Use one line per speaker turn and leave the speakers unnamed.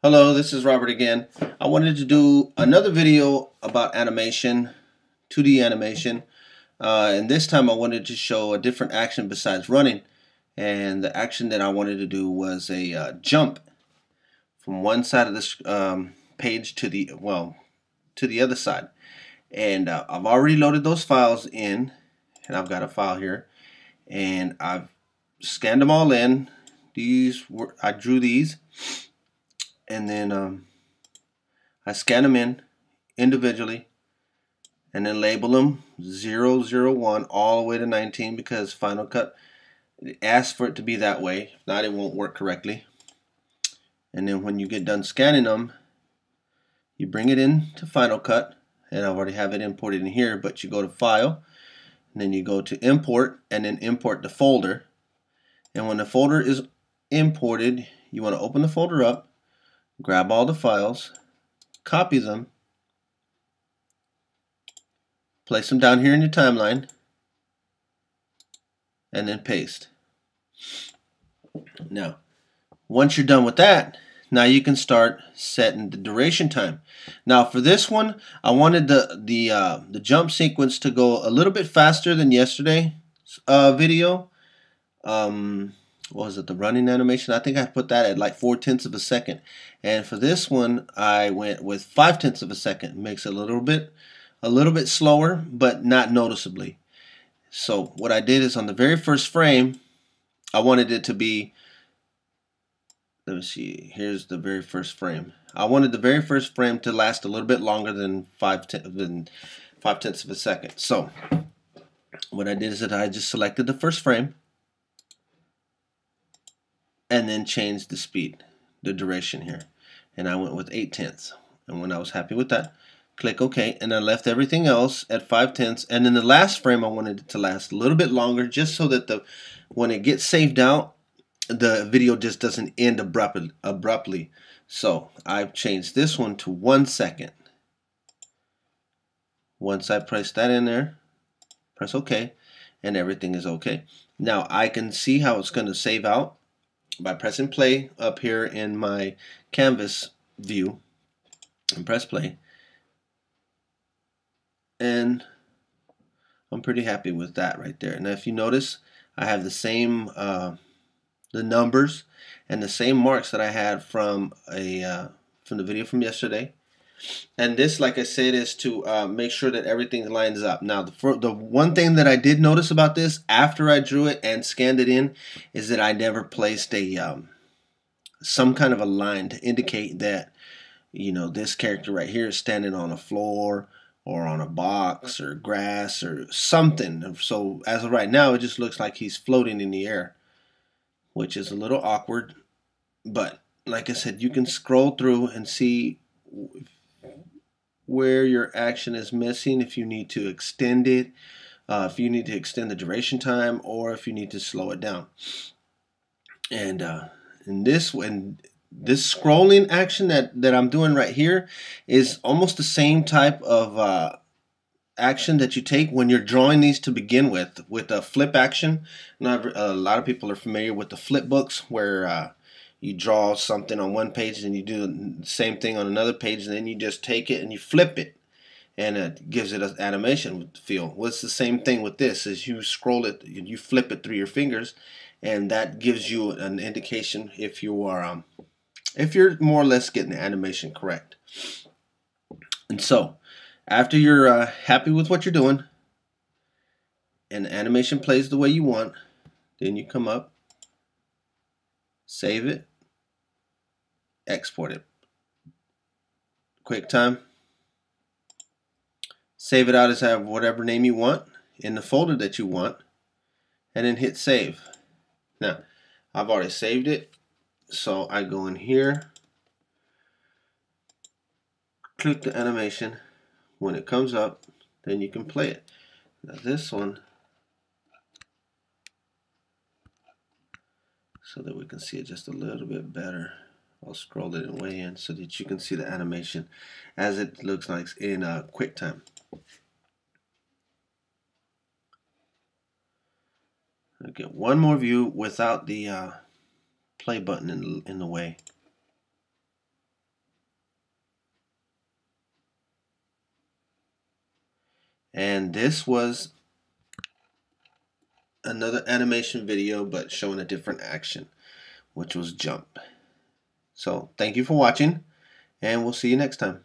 Hello, this is Robert again. I wanted to do another video about animation, 2D animation, and this time I wanted to show a different action besides running. And the action that I wanted to do was a jump from one side of this page to the other side. And I've already loaded those files in, and I've got a file here, and I've scanned them all in. I drew these, and then I scan them in individually and then label them 001 all the way to 19 because Final Cut asks for it to be that way. If not, it won't work correctly. And then when you get done scanning them, you bring it in to Final Cut, and I already have it imported in here, but you go to File, and then you go to Import, and then import the folder. And when the folder is imported, you want to open the folder up, grab all the files, copy them, place them down here in your timeline, and then paste. Now, once you're done with that, now you can start setting the duration time. Now, for this one, I wanted the jump sequence to go a little bit faster than yesterday's video. What was it? The running animation. I think I put that at like 4/10 of a second. And for this one, I went with 5/10 of a second. It makes it a little bit slower, but not noticeably. So what I did is on the very first frame, I wanted it to be, let me see, here's the very first frame. I wanted the very first frame to last a little bit longer than 5/10 of a second. So what I did is that I just selected the first frame and then changed the speed, the duration here. And I went with 8/10. And when I was happy with that, click OK, and I left everything else at 5/10. And then the last frame I wanted it to last a little bit longer, just so that when it gets saved out, the video just doesn't end abruptly. So I've changed this one to 1 second. Once I press that in there, press OK, and everything is OK. Now I can see how it's going to save out by pressing play up here in my canvas view, and press play. And I'm pretty happy with that right there. And if you notice, I have the same the numbers and the same marks that I had from the video from yesterday. And this, like I said, is to make sure that everything lines up. Now, the one thing that I did notice about this after I drew it and scanned it in is that I never placed some kind of a line to indicate that, you know, this character right here is standing on a floor or on a box or grass or something. So as of right now, it just looks like he's floating in the air, which is a little awkward. But like I said, you can scroll through and see where your action is missing, if you need to extend it, if you need to extend the duration time, or if you need to slow it down. And this scrolling action that I'm doing right here is almost the same type of action that you take when you're drawing these to begin with a flip action. Now, a lot of people are familiar with the flip books, where you draw something on one page and you do the same thing on another page, and then you just take it and you flip it, and it gives it an animation feel. Well, it's the same thing with this. Is you scroll it, you flip it through your fingers, and that gives you an indication if you are if you're more or less getting the animation correct. And so after you're happy with what you're doing and the animation plays the way you want, then you come up, save it, export it. QuickTime. Save it out as whatever name you want in the folder that you want, and then hit save. Now, I've already saved it, so I go in here, click the animation. When it comes up, then you can play it. Now this one, so that we can see it just a little bit better, I'll scroll it way in so that you can see the animation as it looks like in QuickTime. I'll get one more view without the play button in the way. And this was another animation video, but showing a different action, which was jump. So thank you for watching, and we'll see you next time.